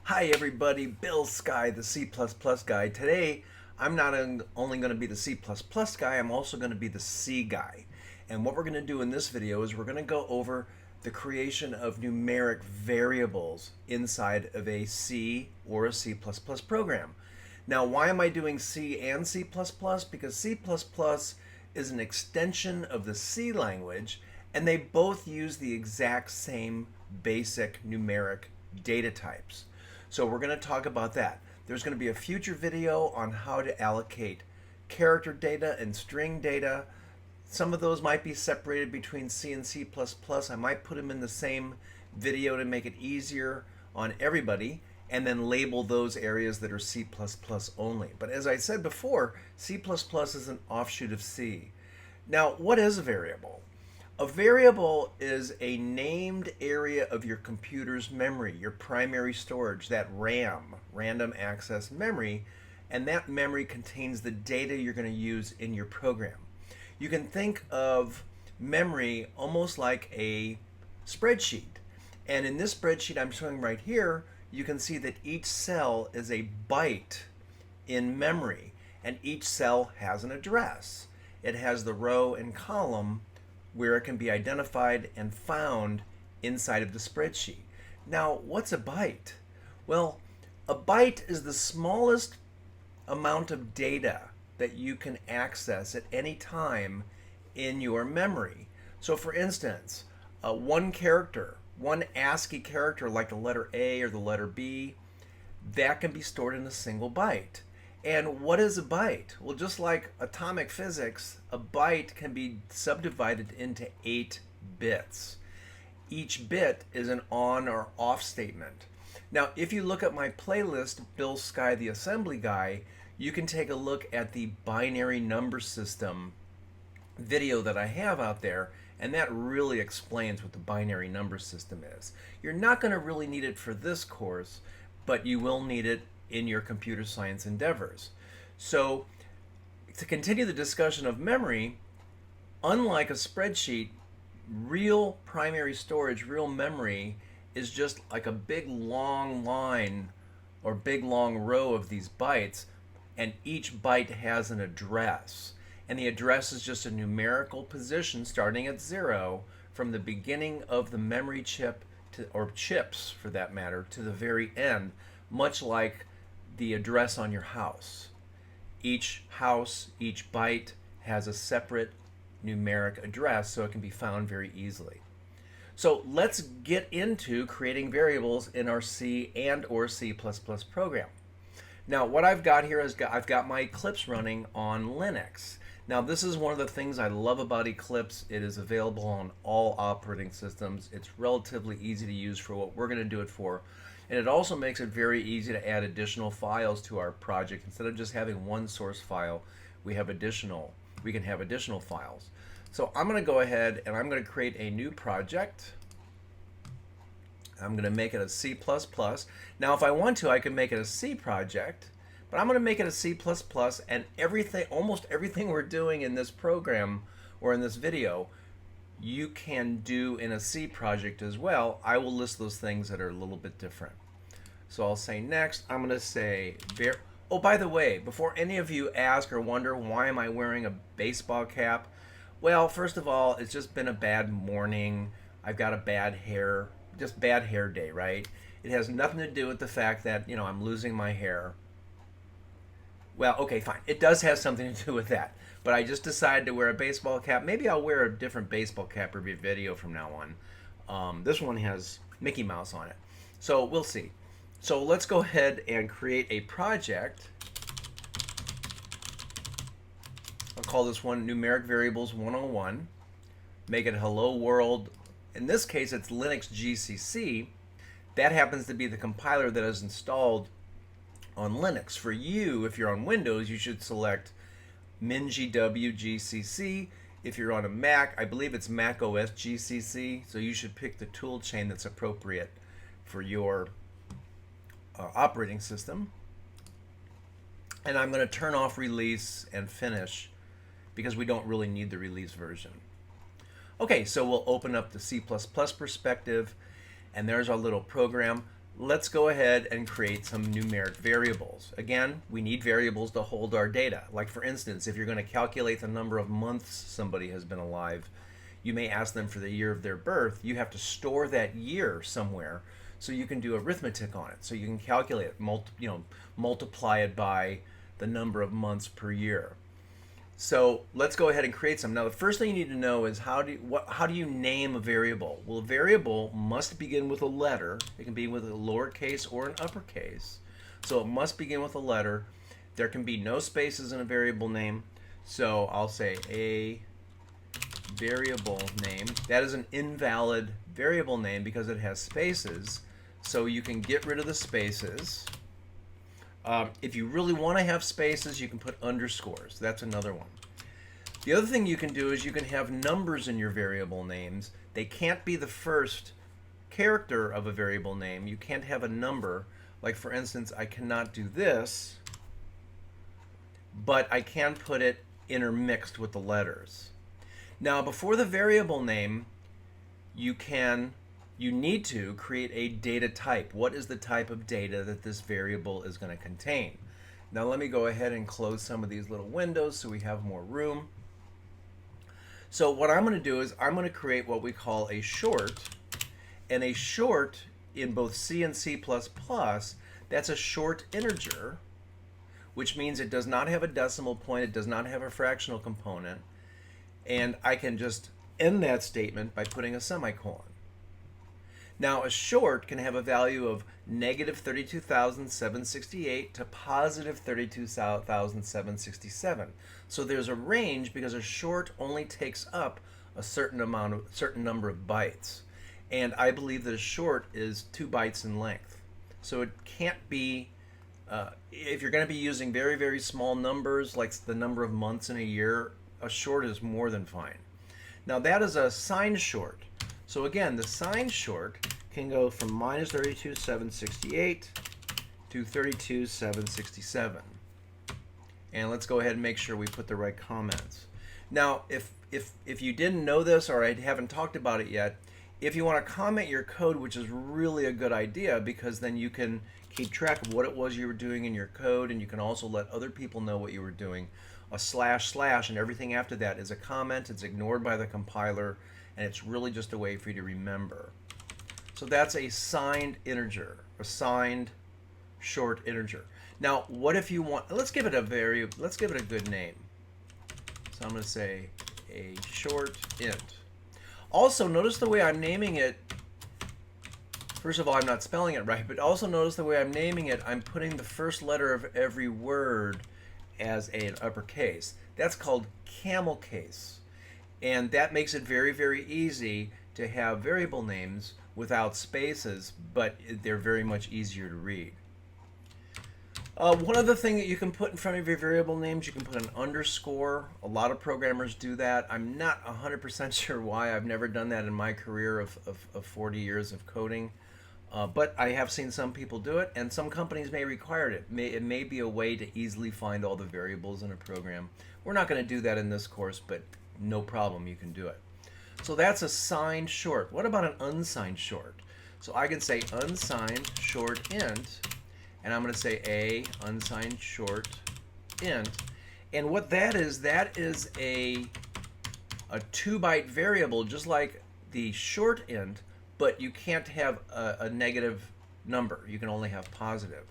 Hi everybody, Bill Sky, the C++ guy. Today, I'm not only going to be the C++ guy, I'm also going to be the C guy. And what we're going to do in this video is we're going to go over the creation of numeric variables inside of a C or a C++ program. Now, why am I doing C and C++? Because C++ is an extension of the C language, and they both use the exact same basic numeric data types. So we're going to talk about that. There's going to be a future video on how to allocate character data and string data. Some of those might be separated between C and C++. I might put them in the same video to make it easier on everybody, and then label those areas that are C++ only. But as I said before, C++ is an offshoot of C. Now, what is a variable? A variable is a named area of your computer's memory, your primary storage, that RAM, random access memory, and that memory contains the data you're going to use in your program. You can think of memory almost like a spreadsheet. And in this spreadsheet I'm showing right here, you can see that each cell is a byte in memory, and each cell has an address. It has the row and column where it can be identified and found inside of the spreadsheet. Now, what's a byte? Well, a byte is the smallest amount of data that you can access at any time in your memory. So for instance, one character, one ASCII character like the letter A or the letter B, that can be stored in a single byte. And what is a byte? Well, just like atomic physics, a byte can be subdivided into 8 bits. Each bit is an on or off statement. Now, if you look at my playlist, Bill Sky, the Assembly Guy, you can take a look at the binary number system video that I have out there, and that really explains what the binary number system is. You're not going to really need it for this course, but you will need it in your computer science endeavors. So to continue the discussion of memory, unlike a spreadsheet, real primary storage, real memory, is just like a big long line or big long row of these bytes, and each byte has an address. And the address is just a numerical position starting at 0 from the beginning of the memory chip, or chips for that matter, to the very end, much like the address on your house. Each house, each byte has a separate numeric address, so it can be found very easily. So let's get into creating variables in our C and or C++ program. Now what I've got here is I've got my Eclipse running on Linux. Now this is one of the things I love about Eclipse. It is available on all operating systems. It's relatively easy to use for what we're going to do it for. And it also makes it very easy to add additional files to our project. Instead of just having one source file, we can have additional files. So I'm going to go ahead and I'm going to create a new project. I'm going to make it a C++. Now if I want to, I can make it a C project, but I'm going to make it a C++, and almost everything we're doing in this program or in this video, you can do in a C project as well. I will list those things that are a little bit different. So I'll say next, I'm going to say, oh, by the way, before any of you ask or wonder why am I wearing a baseball cap, well, first of all, it's just been a bad morning. I've got a bad hair day, right? It has nothing to do with the fact that, I'm losing my hair. Well, okay, fine. It does have something to do with that. But I just decided to wear a baseball cap. Maybe I'll wear a different baseball cap every video from now on. This one has Mickey Mouse on it. So we'll see. So let's go ahead and create a project. I'll call this one Numeric Variables 101. Make it Hello World. In this case, it's Linux GCC. That happens to be the compiler that is installed on Linux. For you, if you're on Windows, you should select MinGW GCC. If you're on a Mac, I believe it's Mac OS GCC, so you should pick the tool chain that's appropriate for your operating system. And I'm going to turn off release and finish because we don't really need the release version. Okay, so we'll open up the C++ perspective, and there's our little program. let's go ahead and create some numeric variables. Again, we need variables to hold our data. Like for instance, if you're going to calculate the number of months somebody has been alive, you may ask them for the year of their birth. You have to store that year somewhere so you can do arithmetic on it. So you can calculate it, multiply it by the number of months per year. So let's go ahead and create some. Now the first thing you need to know is how do you name a variable? Well, a variable must begin with a letter. It can be with a lowercase or an uppercase. So it must begin with a letter. There can be no spaces in a variable name. So I'll say a variable name. That is an invalid variable name because it has spaces. So you can get rid of the spaces. If you really want to have spaces, you can put underscores. That's another one. The other thing you can do is you can have numbers in your variable names. They can't be the first character of a variable name. You can't have a number. Like for instance, I cannot do this, but I can put it intermixed with the letters. Now, before the variable name, you need to create a data type. What is the type of data that this variable is going to contain? Now let me go ahead and close some of these little windows so we have more room. So what I'm going to do is I'm going to create what we call a short. And a short in both C and C++, that's a short integer, which means it does not have a decimal point, it does not have a fractional component. And I can just end that statement by putting a semicolon. Now, a short can have a value of negative 32,768 to positive 32,767. So there's a range because a short only takes up a certain number of bytes. And I believe that a short is 2 bytes in length. So it can't be, if you're going to be using very, very small numbers, like the number of months in a year, a short is more than fine. Now that is a signed short. So again, the signed short can go from minus 32,768 to 32,767. And let's go ahead and make sure we put the right comments. Now, if you didn't know this or I haven't talked about it yet, if you want to comment your code, which is really a good idea because then you can keep track of what it was you were doing in your code, and you can also let other people know what you were doing. A / and everything after that is a comment. It's ignored by the compiler, and it's really just a way for you to remember. So that's a signed integer, a signed short integer. Now, what if you want? Let's give it a good name. So I'm going to say a short int. Also, notice the way I'm naming it. First of all, I'm not spelling it right, but also notice the way I'm naming it. I'm putting the first letter of every word as an uppercase. That's called camel case. And that makes it very, very easy to have variable names without spaces, but they're very much easier to read. One other thing that you can put in front of your variable names, you can put an underscore. A lot of programmers do that. I'm not 100% sure why. I've never done that in my career of 40 years of coding. But I have seen some people do it, and some companies may require it. It may be a way to easily find all the variables in a program. We're not going to do that in this course, but no problem, you can do it. So that's a signed short. What about an unsigned short? So I can say unsigned short int, and I'm going to say a unsigned short int. And what that is a 2-byte variable, just like the short int, but you can't have a negative number. You can only have positive.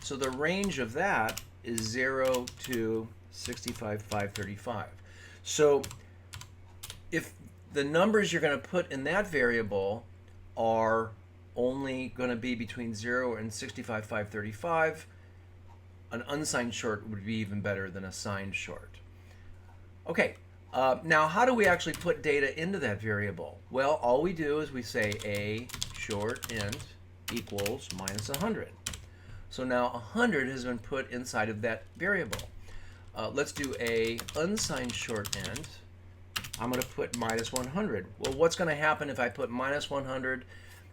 So the range of that is 0 to 65,535. So if the numbers you're going to put in that variable are only going to be between 0 and 65,535, an unsigned short would be even better than a signed short. Okay, now how do we actually put data into that variable? Well, all we do is we say a short int equals minus 100. So now 100 has been put inside of that variable. Let's do a unsigned short int. I'm going to put minus 100. Well, what's going to happen if I put minus 100?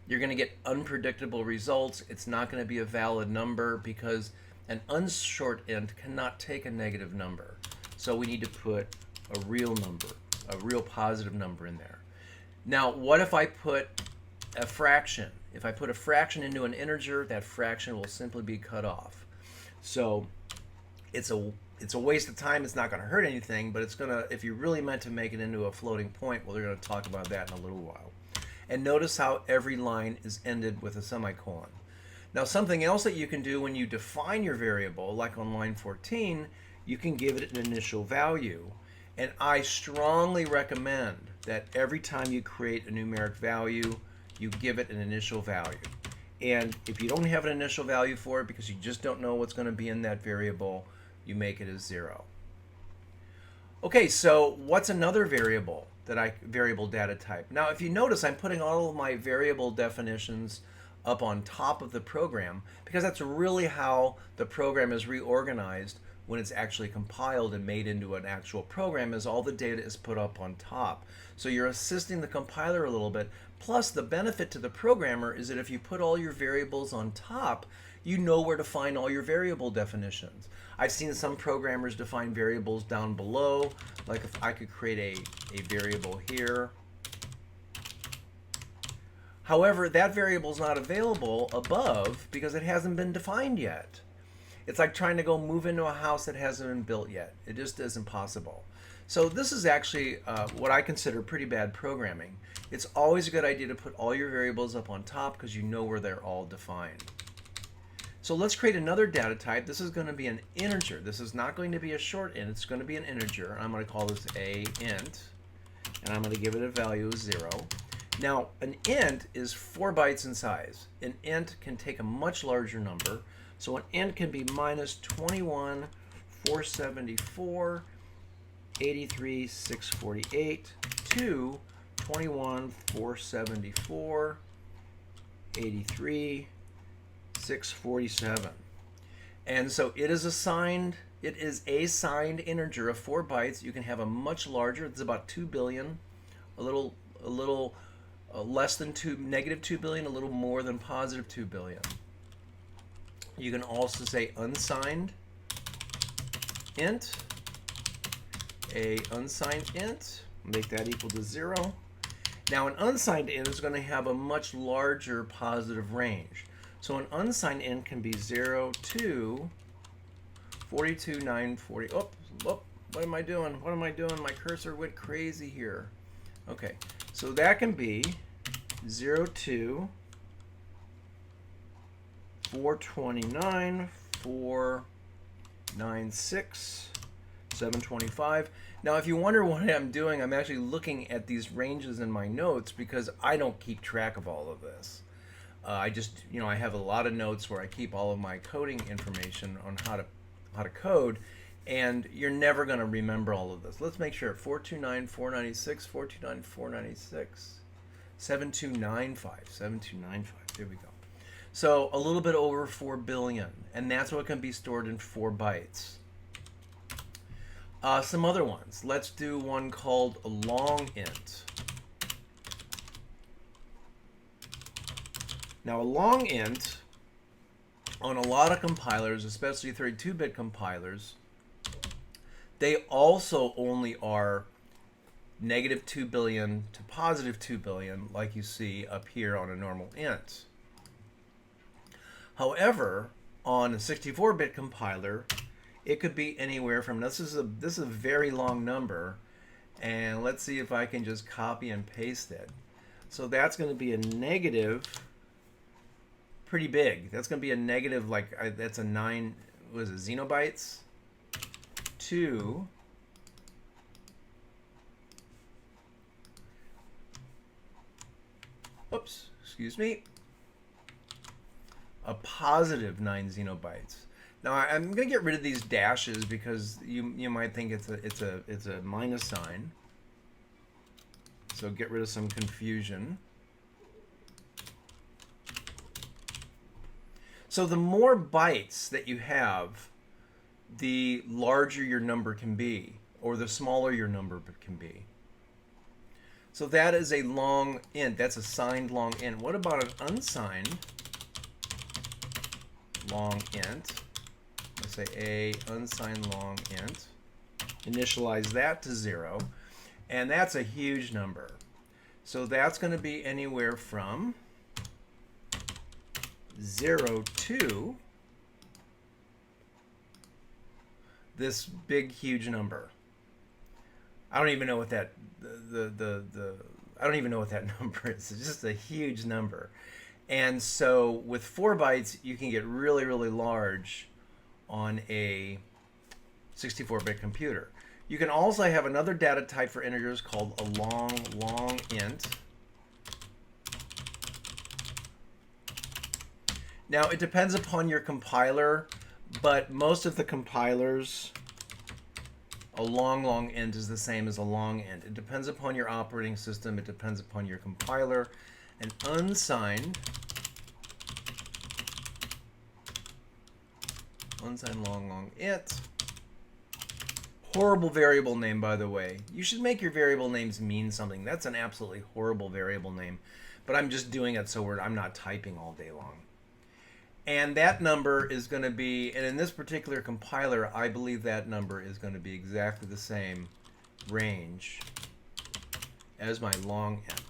You're going to get unpredictable results. It's not going to be a valid number because an unshort int cannot take a negative number. So we need to put a real number, a real positive number in there. Now, what if I put a fraction? If I put a fraction into an integer, that fraction will simply be cut off. So it's a waste of time. It's not going to hurt anything, but it's going to, if you really meant to make it into a floating point, well, they're going to talk about that in a little while. And notice how every line is ended with a semicolon. Now, something else that you can do when you define your variable, like on line 14, you can give it an initial value. And I strongly recommend that every time you create a numeric value, you give it an initial value. And if you don't have an initial value for it because you just don't know what's going to be in that variable, you make it as 0. Okay, so what's another variable variable data type? Now, if you notice, I'm putting all of my variable definitions up on top of the program because that's really how the program is reorganized when it's actually compiled and made into an actual program, is all the data is put up on top. So you're assisting the compiler a little bit. Plus, the benefit to the programmer is that if you put all your variables on top, you know where to find all your variable definitions. I've seen some programmers define variables down below, like if I could create a variable here. However, that variable is not available above because it hasn't been defined yet. It's like trying to go move into a house that hasn't been built yet. It just isn't possible. So this is actually what I consider pretty bad programming. It's always a good idea to put all your variables up on top because you know where they're all defined. So let's create another data type. This is going to be an integer. This is not going to be a short int. It's going to be an integer. I'm going to call this a int, and I'm going to give it a value of 0. Now, an int is 4 bytes in size. An int can take a much larger number. So an int can be minus 21, 474, 83, 648 to 21, 474, 83, 647. And so it is a signed integer of 4 bytes. You can have a much larger, it's about 2 billion, a little less than negative 2 billion, a little more than positive 2 billion. You can also say unsigned int, a unsigned int, make that equal to 0. Now an unsigned int is going to have a much larger positive range. So an unsigned int can be 0 to 42, 940. Oh, what am I doing? What am I doing? My cursor went crazy here. Okay, so that can be 0 to 429, 496, 725. Now, if you wonder what I'm doing, I'm actually looking at these ranges in my notes because I don't keep track of all of this. I just, I have a lot of notes where I keep all of my coding information on how to code, and you're never going to remember all of this. Let's make sure. 429, 496, 429, 496, 7295, 7295. There we go. So a little bit over 4 billion, and that's what can be stored in 4 bytes. Some other ones. Let's do one called a long int. Now a long int, on a lot of compilers, especially 32-bit compilers, they also only are negative 2 billion to positive 2 billion, like you see up here on a normal int. However, on a 64-bit compiler, it could be anywhere from, this is a very long number, and let's see if I can just copy and paste it. So that's going to be a negative, pretty big. That's going to be a negative, that's a 9, what is it, xenobytes, to a positive 9 xenobytes. Now I'm going to get rid of these dashes because you might think it's a minus sign. So get rid of some confusion. So the more bytes that you have, the larger your number can be, or the smaller your number can be. So that is a long int. That's a signed long int. What about an unsigned long int? Let's say a unsigned long int. Initialize that to 0. And that's a huge number. So that's going to be anywhere from 0 to this big huge number. I don't even know what that I don't even know what that number is. It's just a huge number. And so with 4 bytes, you can get really, really large on a 64-bit computer. You can also have another data type for integers called a long int. Now, it depends upon your compiler, but most of the compilers, a long int is the same as a long int. It depends upon your operating system. It depends upon your compiler. An unsigned long int. Horrible variable name, by the way. You should make your variable names mean something. That's an absolutely horrible variable name, but I'm just doing it so I'm not typing all day long. And that number is going to be, and in this particular compiler, I believe that number is going to be exactly the same range as my long int.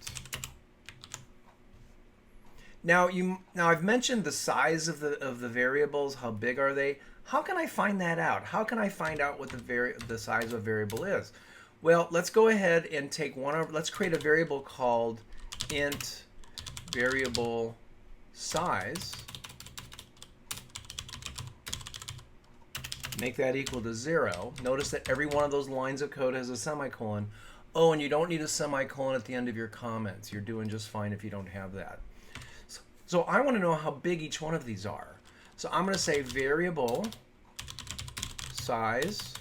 Now I've mentioned the size of the variables. How big are they? How can I find that out? How can I find out what the size of a variable is? Well, let's go ahead and take let's create a variable called int variable size. Make that equal to 0. Notice that every one of those lines of code has a semicolon. Oh, and you don't need a semicolon at the end of your comments. You're doing just fine if you don't have that. So I want to know how big each one of these are. So I'm going to say variable size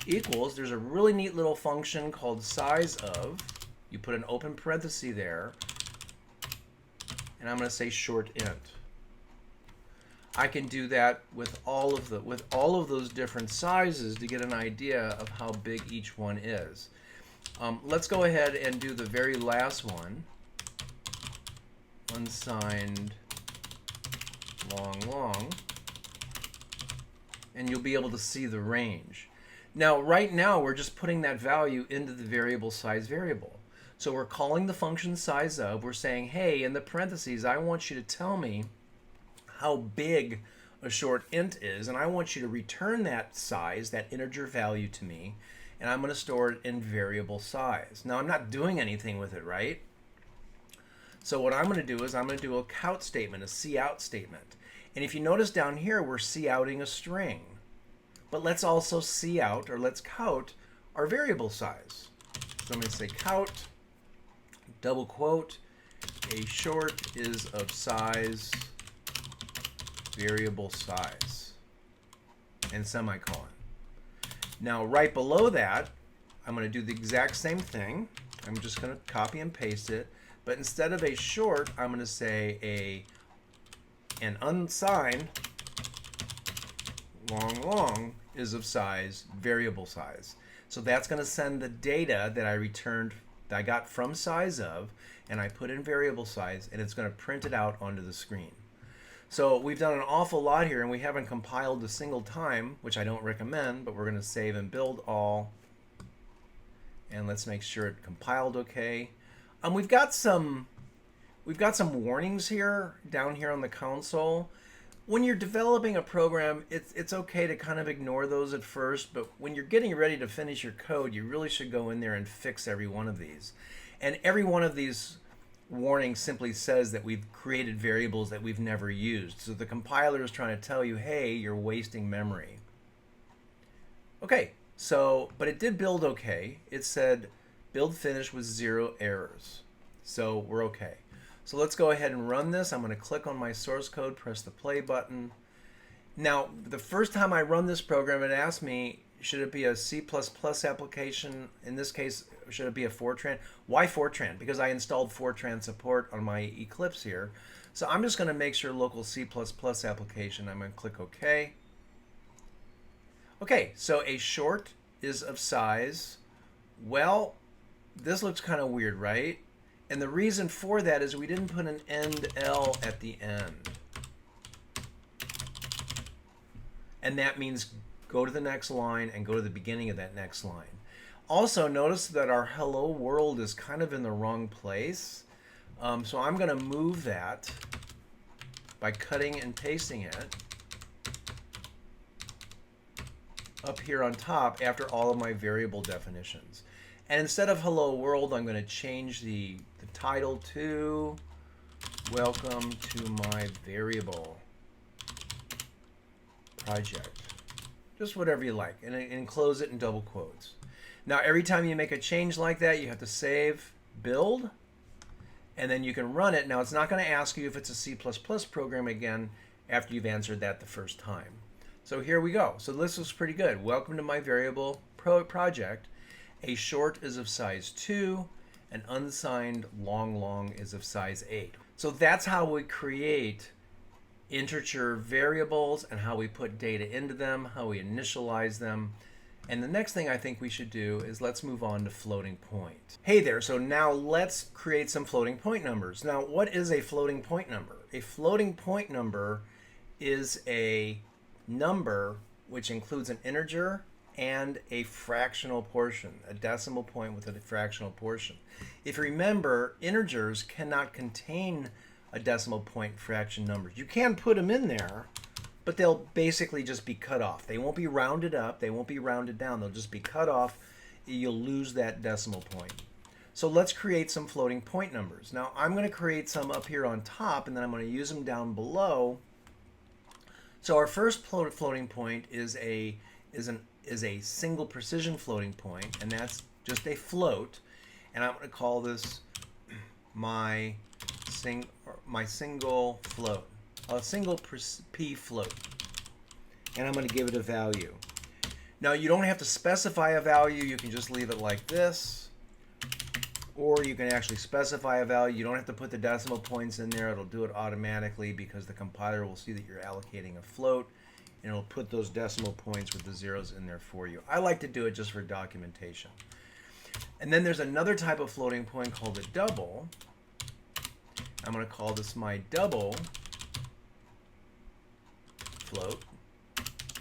equals, there's a really neat little function called sizeof. You put an open parenthesis there, and I'm going to say short int. I can do that with all of those different sizes to get an idea of how big each one is. Let's go ahead and do the very last one. Unsigned long, and you'll be able to see the range. Now, right now, we're just putting that value into the variable size variable. So we're calling the function sizeof. We're saying, hey, in the parentheses, I want you to tell me how big a short int is, and I want you to return that size, that integer value to me, and I'm going to store it in variable size. Now, I'm not doing anything with it, right? So what I'm going to do is I'm going to do a count statement, a cout statement. And if you notice down here, we're couting a string. But let's also cout, or let's count our variable size. So I'm going to say count, double quote, a short is of size, variable size, and semicolon. Now right below that, I'm going to do the exact same thing. I'm just going to copy and paste it, but instead of a short, I'm going to say an unsigned long is of size, variable size. So that's going to send the data that I returned, that I got from sizeof, and I put in variable size, and it's going to print it out onto the screen. So we've done an awful lot here, and we haven't compiled a single time, which I don't recommend, but we're going to save and build all. And let's make sure it compiled okay. We've got some warnings here, down here on the console. When you're developing a program, it's okay to kind of ignore those at first, but when you're getting ready to finish your code, you really should go in there and fix every one of these. And every one of these warning simply says that we've created variables that we've never used. So the compiler is trying to tell you, hey, you're wasting memory. Okay, so, but it did build okay. It said build finish with 0 errors. So we're okay. So let's go ahead and run this. I'm going to click on my source code, press the play button. Now, the first time I run this program, it asked me, should it be a C++ application? In this case, should it be a Fortran? Why Fortran? Because I installed Fortran support on my Eclipse here. So I'm just going to make sure local C++ application. I'm going to click OK. Okay, so a short is of size. Well, this looks kind of weird, right? And the reason for that is we didn't put an end L at the end. And that means go to the next line and go to the beginning of that next line. Also, notice that our hello world is kind of in the wrong place. So I'm going to move that by cutting and pasting it up here on top after all of my variable definitions. And instead of hello world, I'm going to change the title to welcome to my variable project. Just whatever you like, and enclose it in double quotes. Now every time you make a change like that, you have to save, build, and then you can run it. Now it's not going to ask you if it's a C++ program again after you've answered that the first time. So here we go. So this looks pretty good. Welcome to my variable project. A short is of size 2, an unsigned long is of size 8. So that's how we create integer variables and how we put data into them, how we initialize them. And the next thing I think we should do is let's move on to floating point. Hey there, so now let's create some floating point numbers. Now, what is a floating point number? A floating point number is a number which includes an integer and a fractional portion, a decimal point with a fractional portion. If you remember, integers cannot contain a decimal point fraction numbers. You can put them in there, but they'll basically just be cut off. They won't be rounded up, they won't be rounded down, they'll just be cut off. You'll lose that decimal point. So let's create some floating point numbers. Now I'm going to create some up here on top, and then I'm going to use them down below. So our first floating point is a single precision floating point, and that's just a float, and I'm going to call this my single float, a single p float, and I'm going to give it a value. Now you don't have to specify a value, you can just leave it like this, or you can actually specify a value. You don't have to put the decimal points in there, it'll do it automatically because the compiler will see that you're allocating a float, and it'll put those decimal points with the zeros in there for you. I like to do it just for documentation. And then there's another type of floating point called a double. I'm going to call this my double float.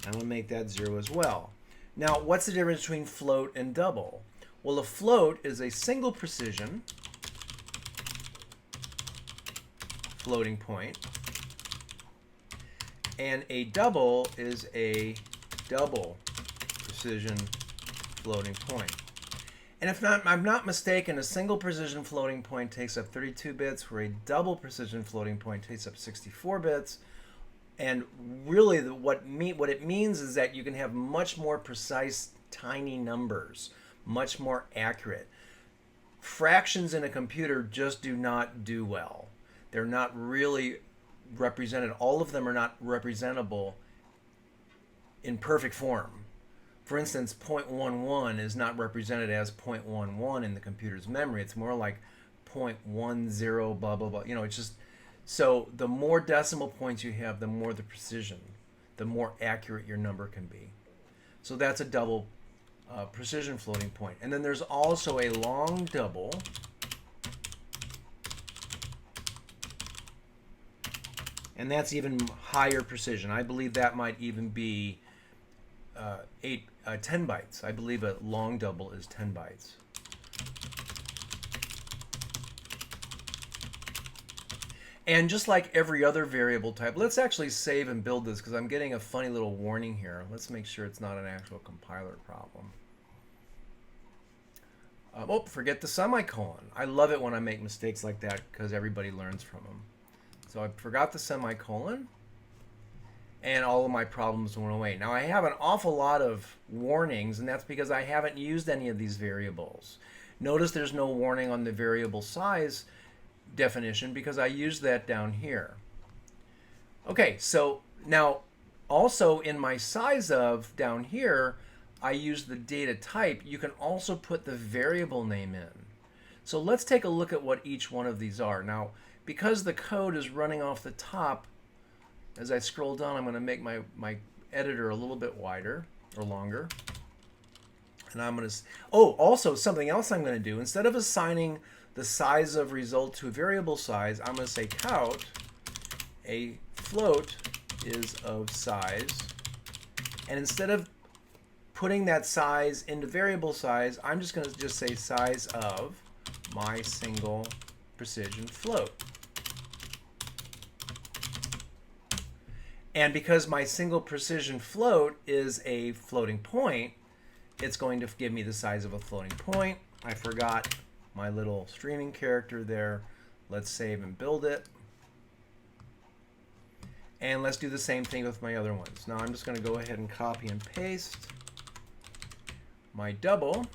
I'm going to make that 0 as well. Now, what's the difference between float and double? Well, a float is a single precision floating point, and a double is a double precision floating point. And if I'm not mistaken, a single precision floating point takes up 32 bits, where a double precision floating point takes up 64 bits. And really, what it means is that you can have much more precise, tiny numbers, much more accurate. Fractions in a computer just do not do well. They're not really represented. All of them are not representable in perfect form. For instance, 0.11 is not represented as 0.11 in the computer's memory. It's more like 0.10 blah, blah, blah. You know, it's just, so the more decimal points you have, the more the precision, the more accurate your number can be. So that's a double precision floating point. And then there's also a long double. And that's even higher precision. I believe that might even be 10 bytes. I believe a long double is 10 bytes. And just like every other variable type, let's actually save and build this because I'm getting a funny little warning here. Let's make sure it's not an actual compiler problem. Oh, forget the semicolon. I love it when I make mistakes like that because everybody learns from them. So I forgot the semicolon, and all of my problems went away. Now I have an awful lot of warnings, and that's because I haven't used any of these variables. Notice there's no warning on the variable size definition because I used that down here. Okay, so now also in my size of down here, I use the data type. You can also put the variable name in. So let's take a look at what each one of these are. Now, because the code is running off the top, as I scroll down, I'm going to make my editor a little bit wider or longer. And I'm going to, oh, also something else I'm going to do. Instead of assigning the size of result to a variable size, I'm going to say count a float is of size. And instead of putting that size into variable size, I'm just going to just say size of my single precision float. And because my single precision float is a floating point, it's going to give me the size of a floating point. I forgot my little streaming character there. Let's save and build it. And let's do the same thing with my other ones. Now I'm just going to go ahead and copy and paste my double.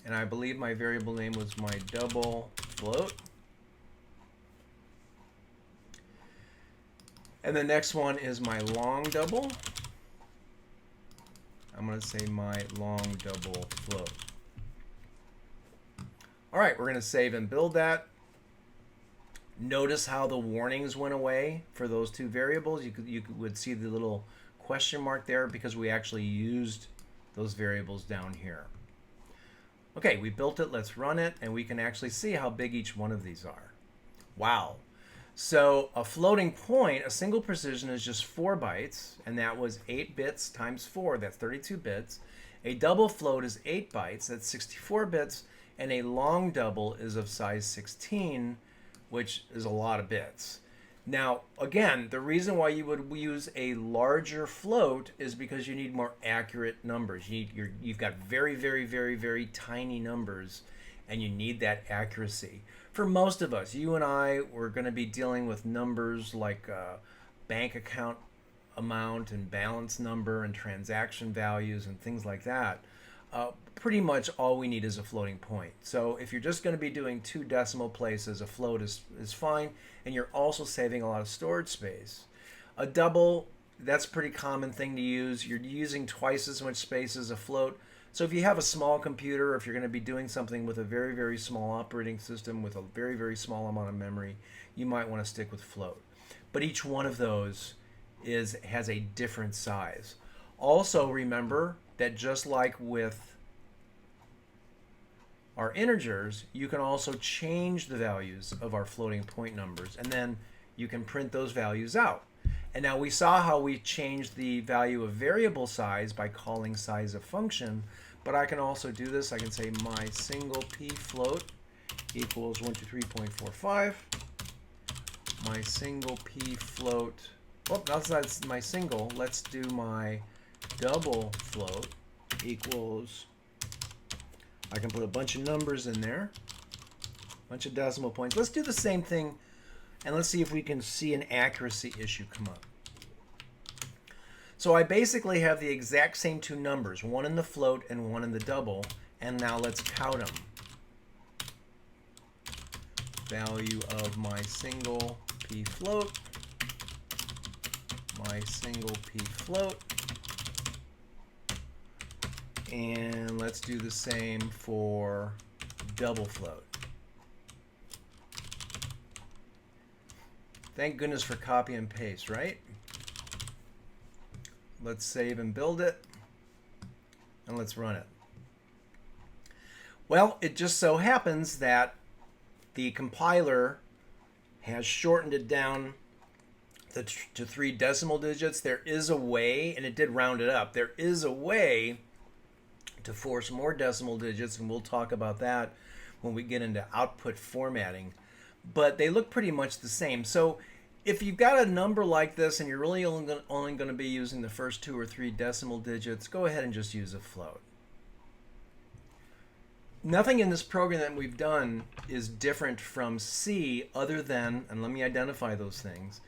And I believe my variable name was my double float. And the next one is my long double. I'm going to say my long double float. All right, we're going to save and build that. Notice how the warnings went away for those two variables. You would see the little question mark there because we actually used those variables down here. Okay, we built it. Let's run it, and we can actually see how big each one of these are. Wow. So a floating point, a single precision, is just 4 bytes, and that was 8 bits times 4. That's 32 bits. A double float is 8 bytes. That's 64 bits. And a long double is of size 16, which is a lot of bits. Now, again, the reason why you would use a larger float is because you need more accurate numbers. You've got very, very, very, very tiny numbers, and you need that accuracy. For most of us, you and I, we're going to be dealing with numbers like bank account amount and balance number and transaction values and things like that. Pretty much all we need is a floating point. So if you're just going to be doing 2 decimal places, a float is fine, and you're also saving a lot of storage space. A double, that's a pretty common thing to use. You're using twice as much space as a float. So if you have a small computer, if you're going to be doing something with a very, very small operating system with a very, very small amount of memory, you might want to stick with float. But each one of those has a different size. Also remember that just like with our integers, you can also change the values of our floating point numbers, and then you can print those values out. And now we saw how we changed the value of variable size by calling sizeof function, but I can also do this. I can say my single p float equals 123.45. My single p float, oh, that's my single. Let's do my double float equals, I can put a bunch of numbers in there, a bunch of decimal points. Let's do the same thing, and let's see if we can see an accuracy issue come up. So I basically have the exact same 2 numbers, one in the float and one in the double, and now let's count them. Value of my single p float, my single p float, and let's do the same for double float. Thank goodness for copy and paste, right? Let's save and build it, and let's run it. Well, it just so happens that the compiler has shortened it down to 3 decimal digits. There is a way, and it did round it up, there is a way to force more decimal digits, and we'll talk about that when we get into output formatting. But they look pretty much the same. So if you've got a number like this and you're really only going to be using the first 2 or 3 decimal digits, go ahead and just use a float. Nothing in this program that we've done is different from C other than, and let me identify those things.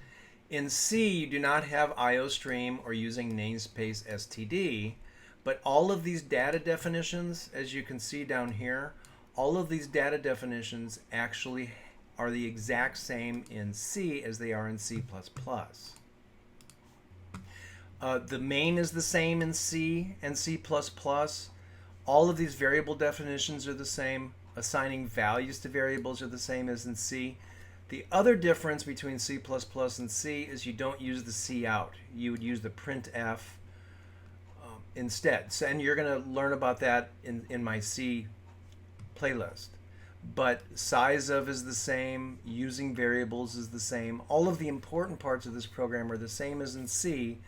In C, you do not have IOStream or using namespace std, but all of these data definitions, as you can see down here, all of these data definitions actually are the exact same in C as they are in C++. The main is the same in C and C++. All of these variable definitions are the same. Assigning values to variables are the same as in C. The other difference between C++ and C is you don't use the C out. You would use the printf instead. So, and you're going to learn about that in my C playlist. But sizeof is the same, using variables is the same. All of the important parts of this program are the same as in C.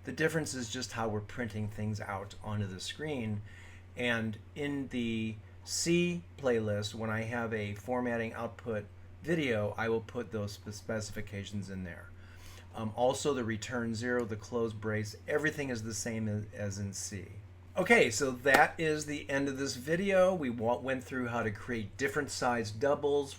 The difference is just how we're printing things out onto the screen. And in the C playlist, when I have a formatting output video, I will put those specifications in there. Also, the return 0, the close brace, everything is the same as in C. Okay, so that is the end of this video. We went through how to create different size doubles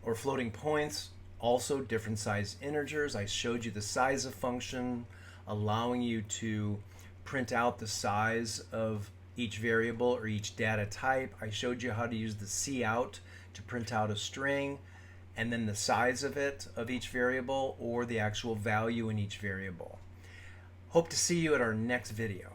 or floating points, also different size integers. I showed you the sizeof function, allowing you to print out the size of each variable or each data type. I showed you how to use the cout to print out a string, and then the size of it, of each variable, or the actual value in each variable. Hope to see you at our next video.